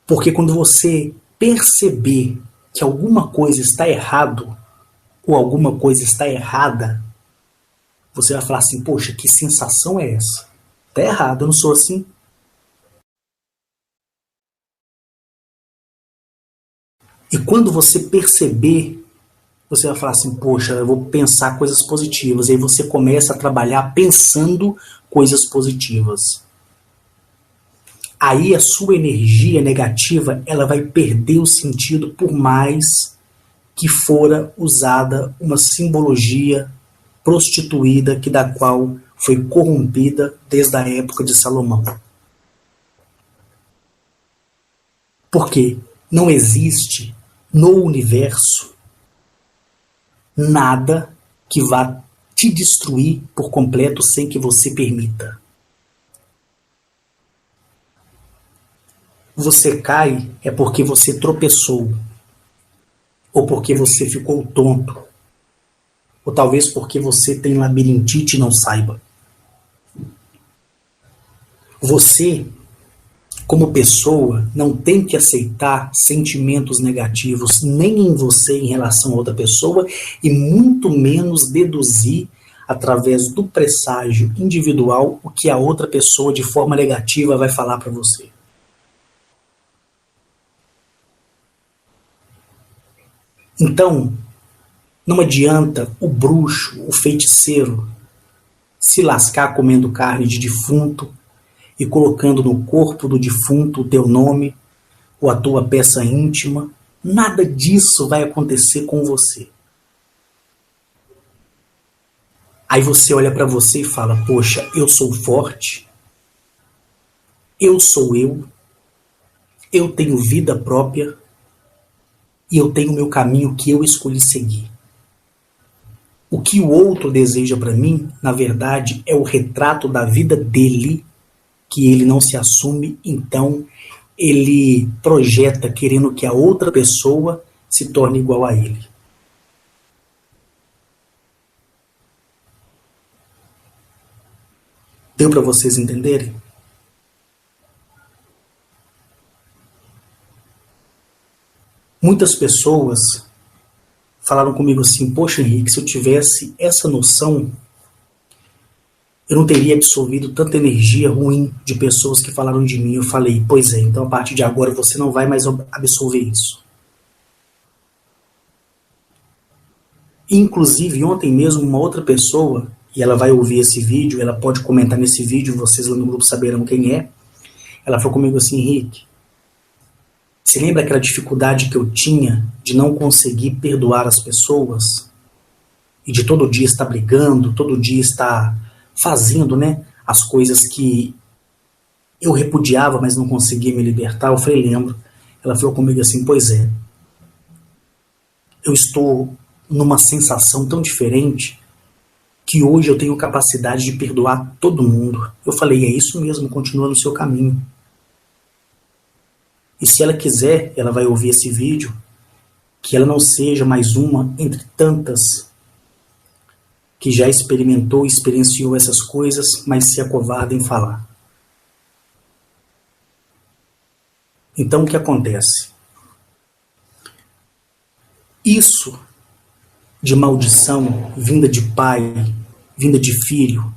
Porque quando você perceber que alguma coisa está errado ou alguma coisa está errada, você vai falar assim, poxa, que sensação é essa? Está errado, eu não sou assim. E quando você perceber, você vai falar assim, poxa, eu vou pensar coisas positivas. E aí você começa a trabalhar pensando coisas positivas. Aí a sua energia negativa, ela vai perder o sentido por mais que fora usada uma simbologia prostituída que da qual foi corrompida desde a época de Salomão. Porque não existe no universo nada que vá te destruir por completo sem que você permita. Você cai é porque você tropeçou, ou porque você ficou tonto, ou talvez porque você tem labirintite e não saiba. Você, como pessoa, não tem que aceitar sentimentos negativos nem em você em relação a outra pessoa e muito menos deduzir através do presságio individual o que a outra pessoa de forma negativa vai falar para você. Então, não adianta o bruxo, o feiticeiro, se lascar comendo carne de defunto e colocando no corpo do defunto o teu nome, ou a tua peça íntima. Nada disso vai acontecer com você. Aí você olha para você e fala, poxa, eu sou forte, eu sou eu tenho vida própria e eu tenho meu caminho que eu escolhi seguir. O que o outro deseja para mim, na verdade, é o retrato da vida dele, que ele não se assume, então ele projeta querendo que a outra pessoa se torne igual a ele. Deu para vocês entenderem? Muitas pessoas falaram comigo assim, poxa Henrique, se eu tivesse essa noção, eu não teria absorvido tanta energia ruim de pessoas que falaram de mim. Eu falei, pois é, então a partir de agora você não vai mais absorver isso. Inclusive, ontem mesmo, uma outra pessoa, e ela vai ouvir esse vídeo, ela pode comentar nesse vídeo, vocês lá no grupo saberão quem é, ela falou comigo assim, Henrique, você lembra aquela dificuldade que eu tinha de não conseguir perdoar as pessoas? E de todo dia estar brigando, todo dia estar fazendo, né, as coisas que eu repudiava, mas não conseguia me libertar? Eu falei, lembro. Ela falou comigo assim, pois é, eu estou numa sensação tão diferente que hoje eu tenho capacidade de perdoar todo mundo. Eu falei, é isso mesmo, continua no seu caminho. E se ela quiser, ela vai ouvir esse vídeo, que ela não seja mais uma entre tantas que já experimentou e experienciou essas coisas, mas se acovarda em falar. Então o que acontece? Isso de maldição, vinda de pai, vinda de filho,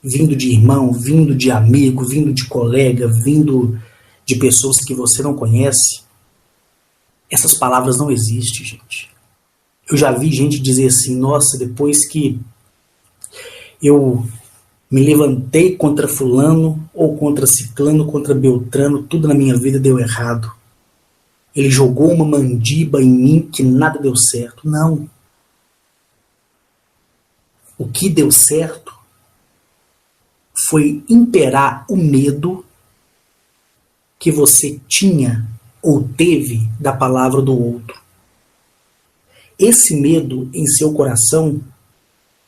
vindo de irmão, vindo de amigo, vindo de colega, vindo de pessoas que você não conhece, essas palavras não existem, gente. Eu já vi gente dizer assim, nossa, depois que eu me levantei contra fulano, ou contra ciclano, contra beltrano, tudo na minha vida deu errado. Ele jogou uma mandiba em mim que nada deu certo. Não. O que deu certo foi imperar o medo que você tinha ou teve da palavra do outro. Esse medo em seu coração,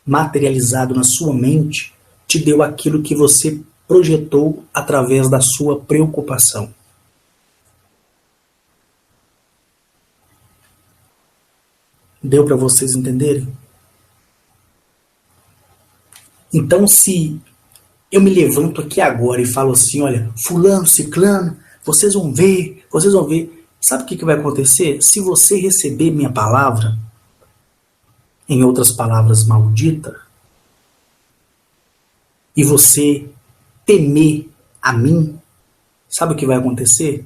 materializado na sua mente, te deu aquilo que você projetou através da sua preocupação. Deu para vocês entenderem? Então, se eu me levanto aqui agora e falo assim, olha, fulano, ciclano, vocês vão ver, sabe o que vai acontecer? Se você receber minha palavra, em outras palavras, maldita, e você temer a mim, sabe o que vai acontecer?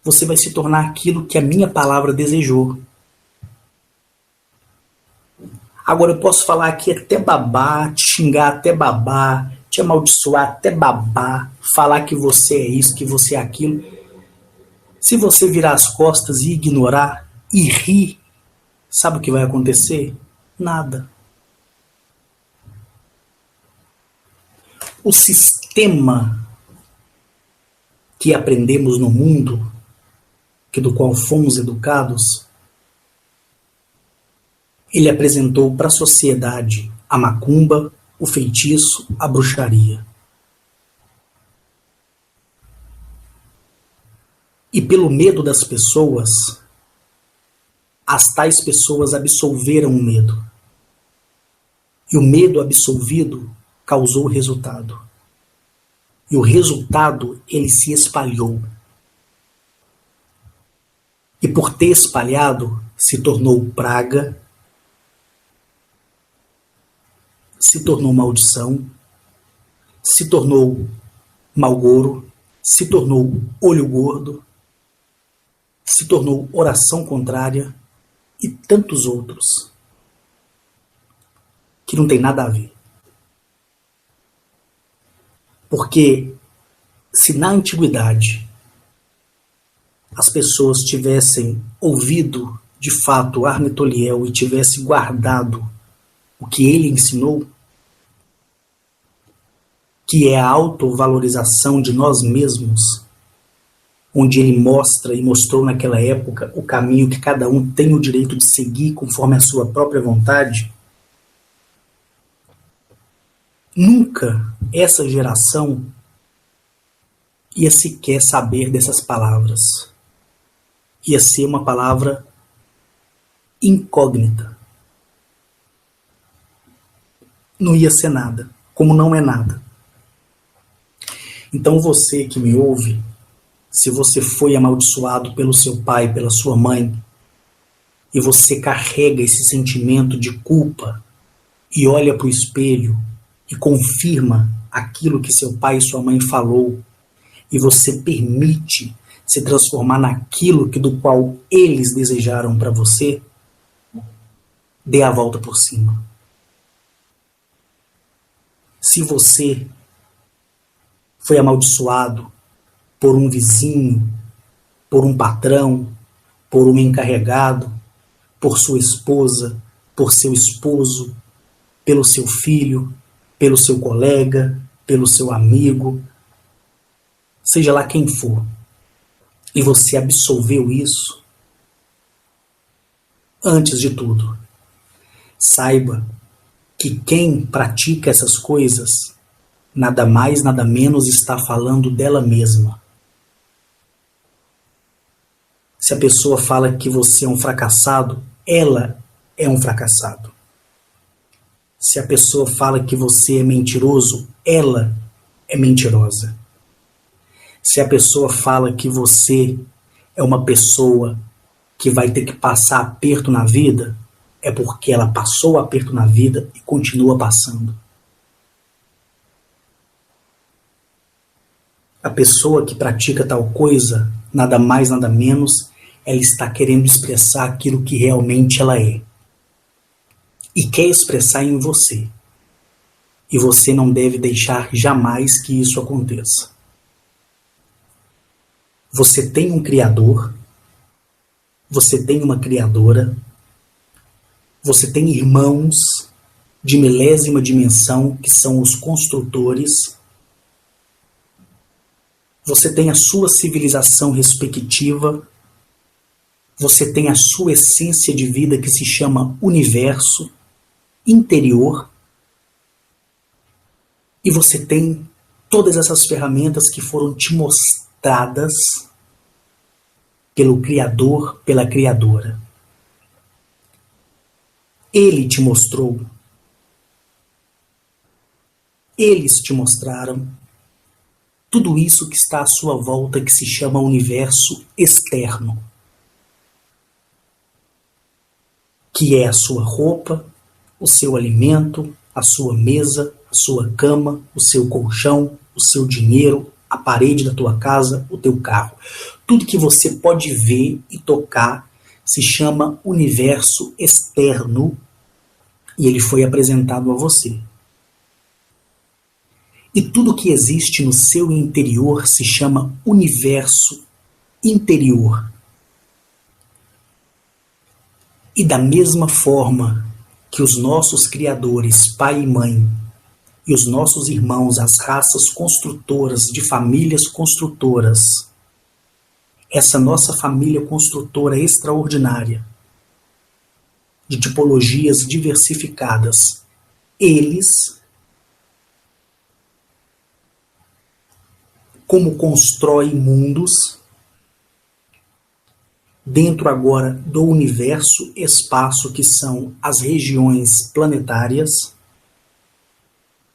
Você vai se tornar aquilo que a minha palavra desejou. Agora eu posso falar aqui até babar, te xingar até babar, te amaldiçoar até babar, falar que você é isso, que você é aquilo. Se você virar as costas e ignorar e rir, sabe o que vai acontecer? Nada. O sistema que aprendemos no mundo, que do qual fomos educados, ele apresentou para a sociedade a macumba, o feitiço, a bruxaria. E pelo medo das pessoas, as tais pessoas absolveram o medo. E o medo absolvido causou o resultado. E o resultado, ele se espalhou. E por ter espalhado, se tornou praga, se tornou maldição, se tornou malgouro, se tornou olho gordo, se tornou oração contrária e tantos outros que não tem nada a ver. Porque se na antiguidade as pessoas tivessem ouvido de fato Arne Toliel e tivessem guardado o que ele ensinou, que é a autovalorização de nós mesmos, onde ele mostra e mostrou naquela época o caminho que cada um tem o direito de seguir conforme a sua própria vontade, nunca essa geração ia sequer saber dessas palavras. Ia ser uma palavra incógnita. Não ia ser nada, como não é nada. Então você que me ouve, se você foi amaldiçoado pelo seu pai, pela sua mãe, e você carrega esse sentimento de culpa e olha para o espelho e confirma aquilo que seu pai e sua mãe falou, e você permite se transformar naquilo que do qual eles desejaram para você, dê a volta por cima. Se você foi amaldiçoado por um vizinho, por um patrão, por um encarregado, por sua esposa, por seu esposo, pelo seu filho, pelo seu colega, pelo seu amigo, seja lá quem for, e você absolveu isso, antes de tudo, saiba que quem pratica essas coisas, nada mais, nada menos está falando dela mesma. Se a pessoa fala que você é um fracassado, ela é um fracassado. Se a pessoa fala que você é mentiroso, ela é mentirosa. Se a pessoa fala que você é uma pessoa que vai ter que passar aperto na vida, é porque ela passou aperto na vida e continua passando. A pessoa que pratica tal coisa, nada mais, nada menos, ela está querendo expressar aquilo que realmente ela é. E quer expressar em você. E você não deve deixar jamais que isso aconteça. Você tem um criador, você tem uma criadora, você tem irmãos de milésima dimensão que são os construtores, você tem a sua civilização respectiva, você tem a sua essência de vida que se chama universo interior, e você tem todas essas ferramentas que foram te mostradas pelo Criador, pela Criadora. Ele te mostrou. Eles te mostraram tudo isso que está à sua volta, que se chama universo externo. Que é a sua roupa, o seu alimento, a sua mesa, a sua cama, o seu colchão, o seu dinheiro, a parede da tua casa, o teu carro. Tudo que você pode ver e tocar se chama universo externo e ele foi apresentado a você. E tudo que existe no seu interior se chama universo interior. E da mesma forma que os nossos criadores, pai e mãe, e os nossos irmãos, as raças construtoras de famílias construtoras, essa nossa família construtora extraordinária, de tipologias diversificadas, eles, como constroem mundos, dentro agora do universo, espaço, que são as regiões planetárias,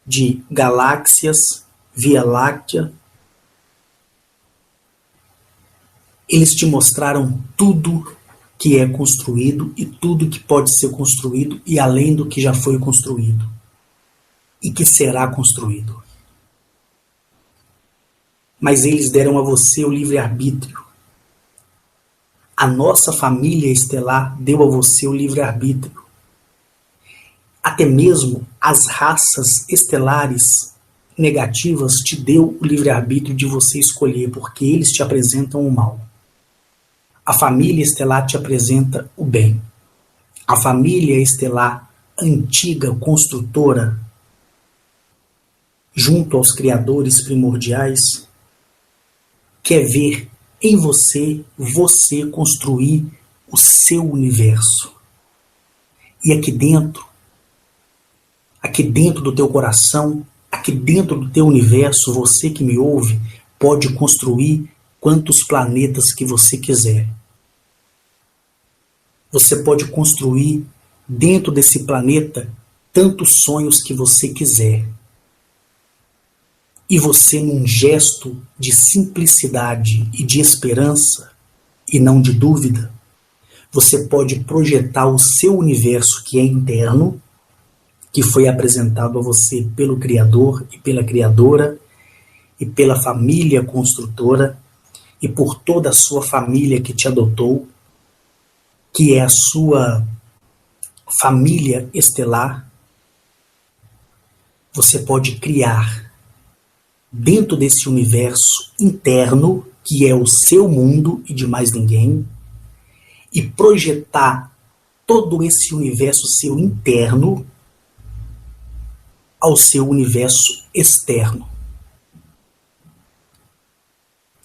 de galáxias, Via Láctea, eles te mostraram tudo que é construído e tudo que pode ser construído e além do que já foi construído e que será construído. Mas eles deram a você o livre-arbítrio. A nossa família estelar deu a você o livre-arbítrio. Até mesmo as raças estelares negativas te deu o livre-arbítrio de você escolher, porque eles te apresentam o mal. A família estelar te apresenta o bem. A família estelar antiga, construtora, junto aos criadores primordiais, quer ver em você, você construir o seu universo. E aqui dentro do teu coração, aqui dentro do teu universo, você que me ouve, pode construir quantos planetas que você quiser. Você pode construir dentro desse planeta tantos sonhos que você quiser. E você, num gesto de simplicidade e de esperança, e não de dúvida, você pode projetar o seu universo que é interno, que foi apresentado a você pelo Criador e pela Criadora, e pela família construtora, e por toda a sua família que te adotou, que é a sua família estelar. Você pode criar dentro desse universo interno, que é o seu mundo e de mais ninguém, e projetar todo esse universo seu interno ao seu universo externo.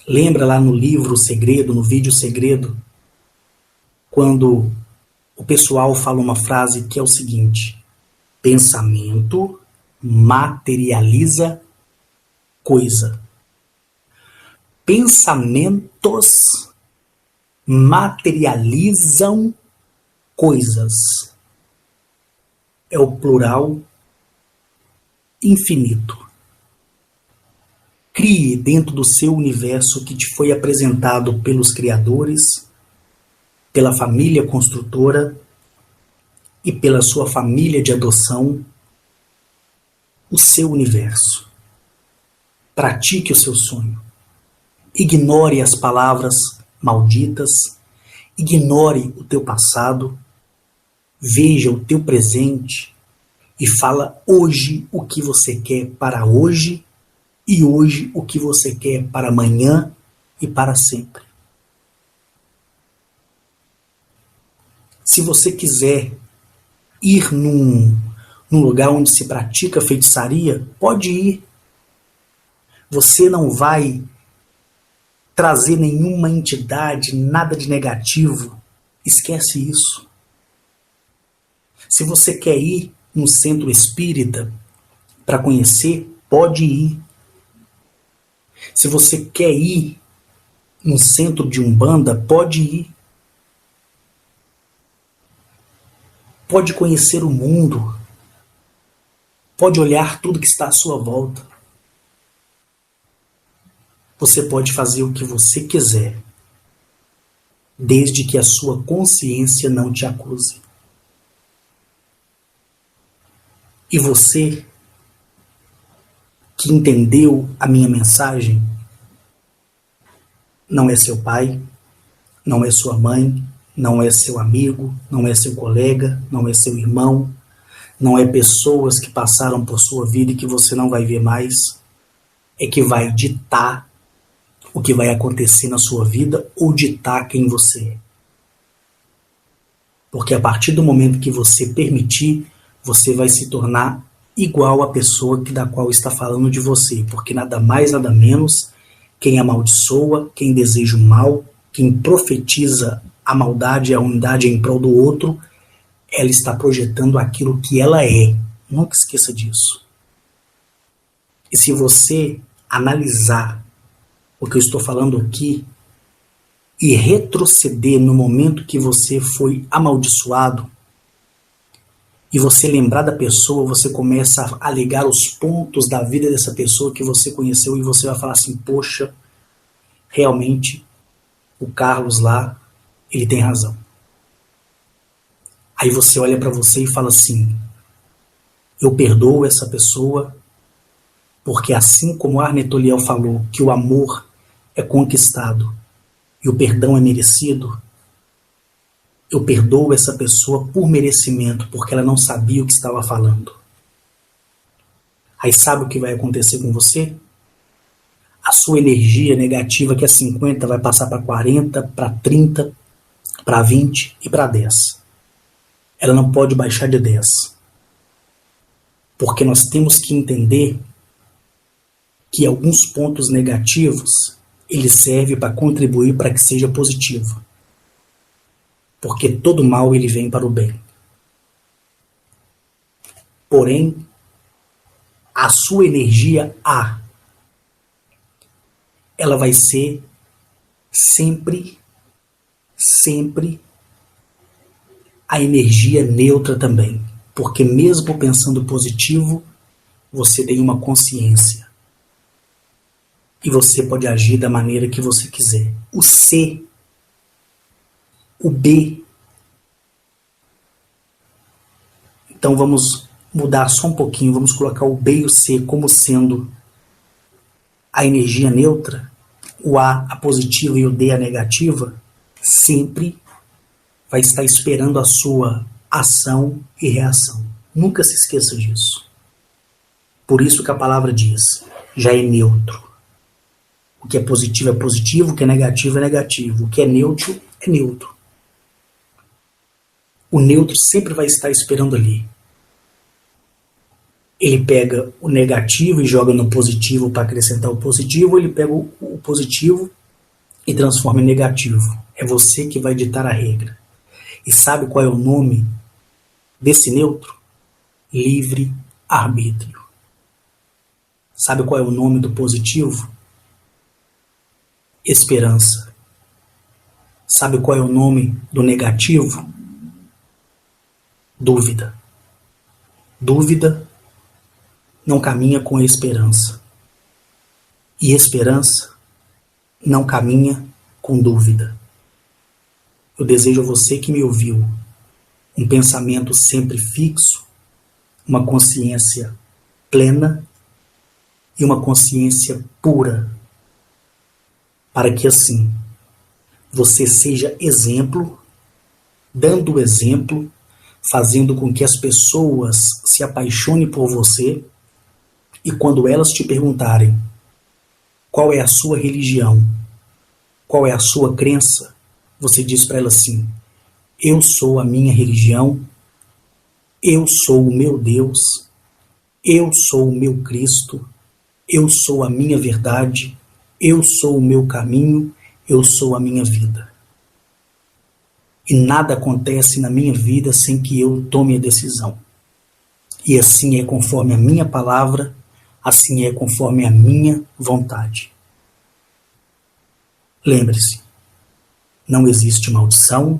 Lembra lá no livro O Segredo, no vídeo Segredo, quando o pessoal fala uma frase que é o seguinte: pensamento materializa coisa. Pensamentos materializam coisas. É o plural infinito. Crie dentro do seu universo que te foi apresentado pelos criadores, pela família construtora e pela sua família de adoção, o seu universo. Pratique o seu sonho. Ignore as palavras malditas, ignore o teu passado, veja o teu presente e fala hoje o que você quer para hoje e hoje o que você quer para amanhã e para sempre. Se você quiser ir num lugar onde se pratica feitiçaria, pode ir. Você não vai trazer nenhuma entidade, nada de negativo. Esquece isso. Se você quer ir num centro espírita para conhecer, pode ir. Se você quer ir num centro de Umbanda, pode ir. Pode conhecer o mundo. Pode olhar tudo que está à sua volta. Você pode fazer o que você quiser, desde que a sua consciência não te acuse. E você que entendeu a minha mensagem, não é seu pai, não é sua mãe, não é seu amigo, não é seu colega, não é seu irmão, não é pessoas que passaram por sua vida e que você não vai ver mais, é que vai ditar o que vai acontecer na sua vida ou ditar quem você é. Porque a partir do momento que você permitir, você vai se tornar igual à pessoa da qual está falando de você, porque nada mais, nada menos, quem amaldiçoa, quem deseja o mal, quem profetiza a maldade e a unidade em prol do outro, ela está projetando aquilo que ela é. Nunca esqueça disso. E se você analisar o que eu estou falando aqui e retroceder no momento que você foi amaldiçoado, e você lembrar da pessoa, você começa a ligar os pontos da vida dessa pessoa que você conheceu e você vai falar assim, poxa, realmente o Carlos lá, ele tem razão. Aí você olha para você e fala assim, eu perdoo essa pessoa, porque assim como Arne Toliel falou que o amor é conquistado e o perdão é merecido, eu perdoo essa pessoa por merecimento, porque ela não sabia o que estava falando. Aí sabe o que vai acontecer com você? A sua energia negativa, que é 50, vai passar para 40, para 30, para 20 e para 10. Ela não pode baixar de 10. Porque nós temos que entender que alguns pontos negativos, ele serve para contribuir para que seja positivo. Porque todo mal ele vem para o bem. Porém, a sua energia A, ela vai ser sempre a energia neutra também. Porque mesmo pensando positivo, você tem uma consciência. E você pode agir da maneira que você quiser. O C, o B. Então vamos mudar só um pouquinho. Vamos colocar o B e o C como sendo a energia neutra. O A, a positiva, e o D, a negativa. Sempre vai estar esperando a sua ação e reação. Nunca se esqueça disso. Por isso que a palavra diz, já é neutro. O que é positivo, o que é negativo, o que é neutro. O neutro sempre vai estar esperando ali. Ele pega o negativo e joga no positivo para acrescentar o positivo, ele pega o positivo e transforma em negativo. É você que vai ditar a regra. E sabe qual é o nome desse neutro? Livre-arbítrio. Sabe qual é o nome do positivo? Esperança. Sabe qual é o nome do negativo? Dúvida. Dúvida não caminha com esperança. E esperança não caminha com dúvida. Eu desejo a você que me ouviu um pensamento sempre fixo, uma consciência plena e uma consciência pura, para que assim você seja exemplo, dando exemplo, fazendo com que as pessoas se apaixonem por você, e quando elas te perguntarem qual é a sua religião, qual é a sua crença, você diz para elas assim: eu sou a minha religião, eu sou o meu Deus, eu sou o meu Cristo, eu sou a minha verdade, eu sou o meu caminho, eu sou a minha vida. E nada acontece na minha vida sem que eu tome a decisão. E assim é conforme a minha palavra, assim é conforme a minha vontade. Lembre-se, não existe maldição,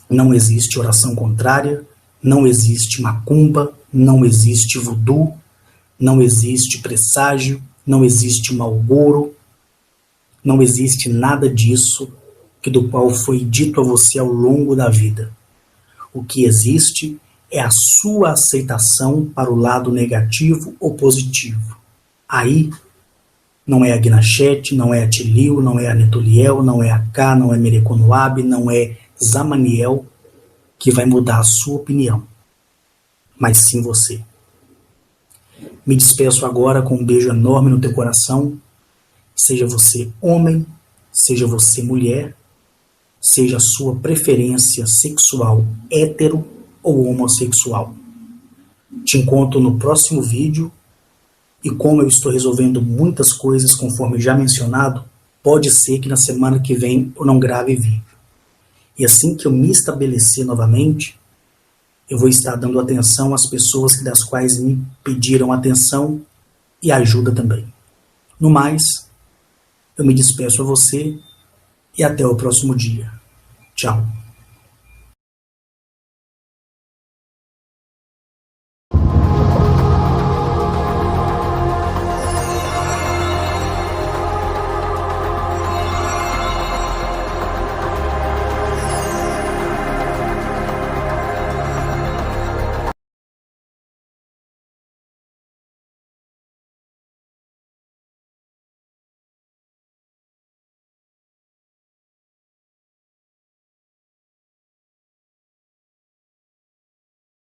não existe oração contrária, não existe macumba, não existe voodoo, não existe presságio, não existe mau agouro, não existe nada disso que do qual foi dito a você ao longo da vida. O que existe é a sua aceitação para o lado negativo ou positivo. Aí não é a Gnachete, não é a Tilio, não é a Netoliel, não é a K, não é Mereconoab, não é Zamaniel que vai mudar a sua opinião, mas sim você. Me despeço agora com um beijo enorme no teu coração. Seja você homem, seja você mulher, seja a sua preferência sexual hétero ou homossexual. Te encontro no próximo vídeo. E como eu estou resolvendo muitas coisas conforme já mencionado, pode ser que na semana que vem eu não grave vídeo. E assim que eu me estabelecer novamente, eu vou estar dando atenção às pessoas das quais me pediram atenção e ajuda também. No mais, eu me despeço a você e até o próximo dia. Tchau.